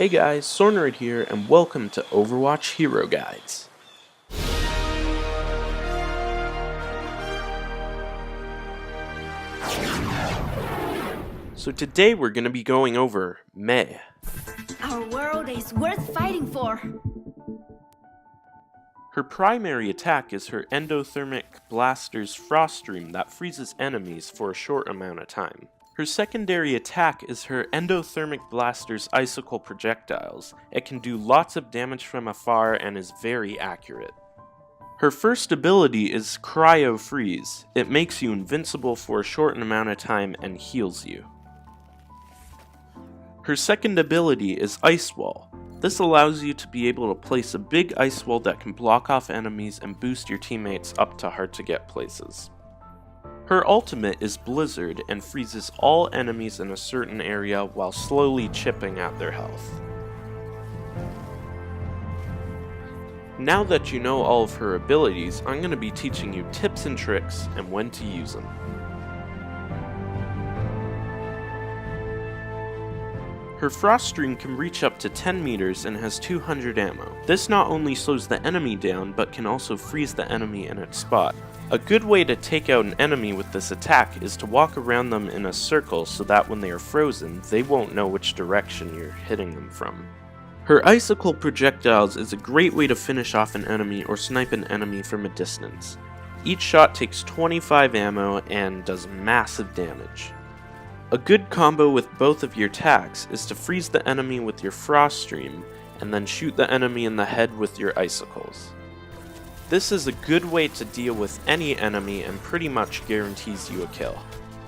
Hey guys, Sornerid here, and welcome to Overwatch Hero Guides. So today we're going to be going over Mei. Our world is worth fighting for. Her primary attack is her endothermic blaster's frost stream that freezes enemies for a short amount of time. Her secondary attack is her endothermic blaster's icicle projectiles. It can do lots of damage from afar and is very accurate. Her first ability is Cryo Freeze. It makes you invincible for a short amount of time and heals you. Her second ability is Ice Wall. This allows you to be able to place a big ice wall that can block off enemies and boost your teammates up to hard to get places. Her ultimate is Blizzard and freezes all enemies in a certain area while slowly chipping at their health. Now that you know all of her abilities, I'm going to be teaching you tips and tricks and when to use them. Her frost stream can reach up to 10 meters and has 200 ammo. This not only slows the enemy down, but can also freeze the enemy in its spot. A good way to take out an enemy with this attack is to walk around them in a circle so that when they are frozen, they won't know which direction you're hitting them from. Her icicle projectiles is a great way to finish off an enemy or snipe an enemy from a distance. Each shot takes 25 ammo and does massive damage. A good combo with both of your attacks is to freeze the enemy with your frost stream and then shoot the enemy in the head with your icicles. This is a good way to deal with any enemy and pretty much guarantees you a kill.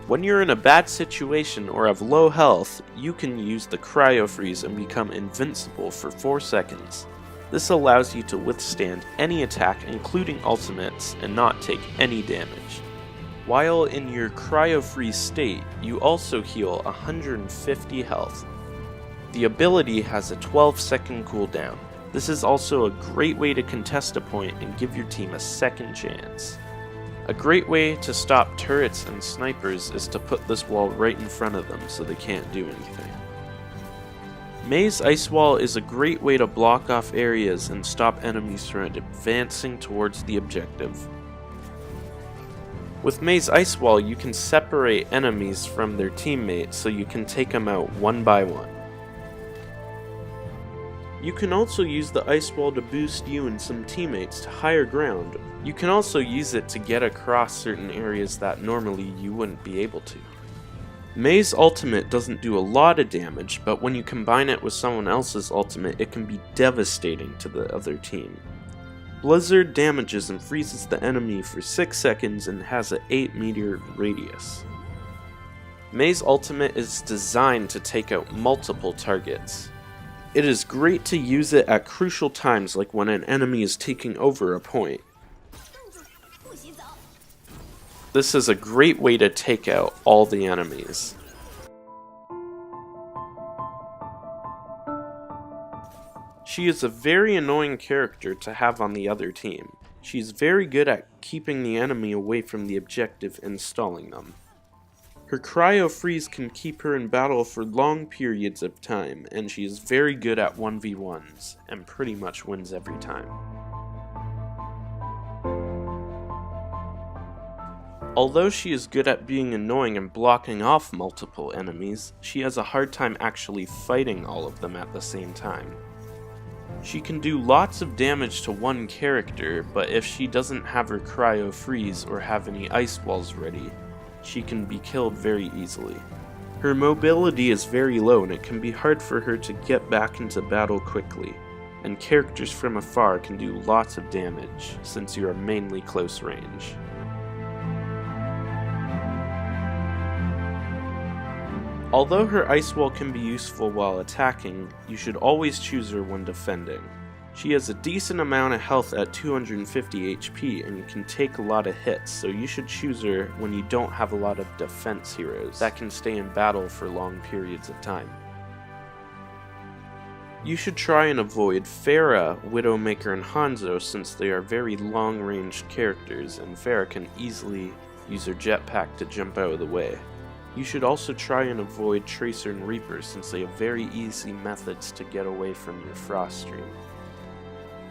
When you're in a bad situation or have low health, you can use the Cryo Freeze and become invincible for 4 seconds. This allows you to withstand any attack including ultimates and not take any damage. While in your Cryo Freeze state, you also heal 150 health. The ability has a 12-second cooldown. This is also a great way to contest a point and give your team a second chance. A great way to stop turrets and snipers is to put this wall right in front of them so they can't do anything. Mei's Ice Wall is a great way to block off areas and stop enemies from advancing towards the objective. With Mei's Ice Wall, you can separate enemies from their teammates so you can take them out one by one. You can also use the Ice Wall to boost you and some teammates to higher ground. You can also use it to get across certain areas that normally you wouldn't be able to. Mei's ultimate doesn't do a lot of damage, but when you combine it with someone else's ultimate, it can be devastating to the other team. Blizzard damages and freezes the enemy for 6 seconds and has an 8-meter radius. Mei's ultimate is designed to take out multiple targets. It is great to use it at crucial times like when an enemy is taking over a point. This is a great way to take out all the enemies. She is a very annoying character to have on the other team. She is very good at keeping the enemy away from the objective and stalling them. Her Cryo Freeze can keep her in battle for long periods of time, and she is very good at 1v1s, and pretty much wins every time. Although she is good at being annoying and blocking off multiple enemies, she has a hard time actually fighting all of them at the same time. She can do lots of damage to one character, but if she doesn't have her Cryo Freeze or have any ice walls ready, she can be killed very easily. Her mobility is very low and it can be hard for her to get back into battle quickly, and characters from afar can do lots of damage since you are mainly close range. Although her Ice Wall can be useful while attacking, you should always choose her when defending. She has a decent amount of health at 250 HP and can take a lot of hits, so you should choose her when you don't have a lot of defense heroes that can stay in battle for long periods of time. You should try and avoid Pharah, Widowmaker, and Hanzo since they are very long-ranged characters and Pharah can easily use her jetpack to jump out of the way. You should also try and avoid Tracer and Reaper since they have very easy methods to get away from your Frost Stream.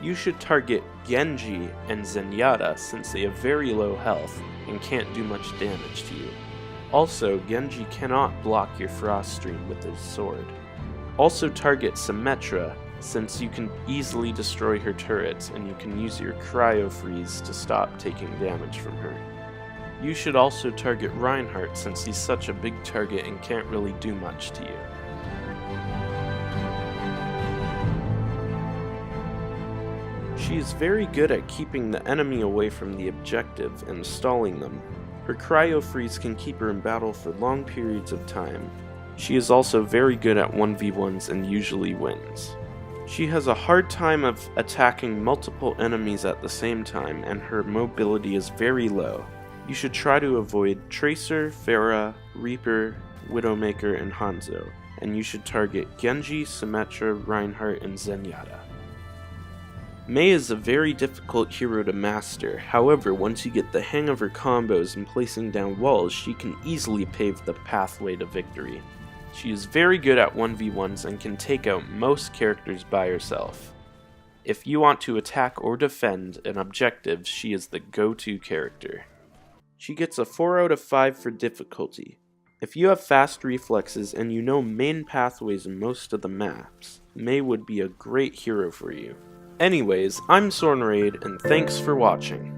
You should target Genji and Zenyatta since they have very low health and can't do much damage to you. Also, Genji cannot block your Frost Stream with his sword. Also target Symmetra since you can easily destroy her turrets and you can use your Cryo Freeze to stop taking damage from her. You should also target Reinhardt since he's such a big target and can't really do much to you. She is very good at keeping the enemy away from the objective and stalling them. Her Cryo Freeze can keep her in battle for long periods of time. She is also very good at 1v1s and usually wins. She has a hard time of attacking multiple enemies at the same time and her mobility is very low. You should try to avoid Tracer, Pharah, Reaper, Widowmaker, and Hanzo, and you should target Genji, Symmetra, Reinhardt, and Zenyatta. Mei is a very difficult hero to master, however once you get the hang of her combos and placing down walls, she can easily pave the pathway to victory. She is very good at 1v1s and can take out most characters by herself. If you want to attack or defend an objective, she is the go-to character. She gets a 4 out of 5 for difficulty. If you have fast reflexes and you know main pathways in most of the maps, Mei would be a great hero for you. Anyways, I'm Sornraid, and thanks for watching.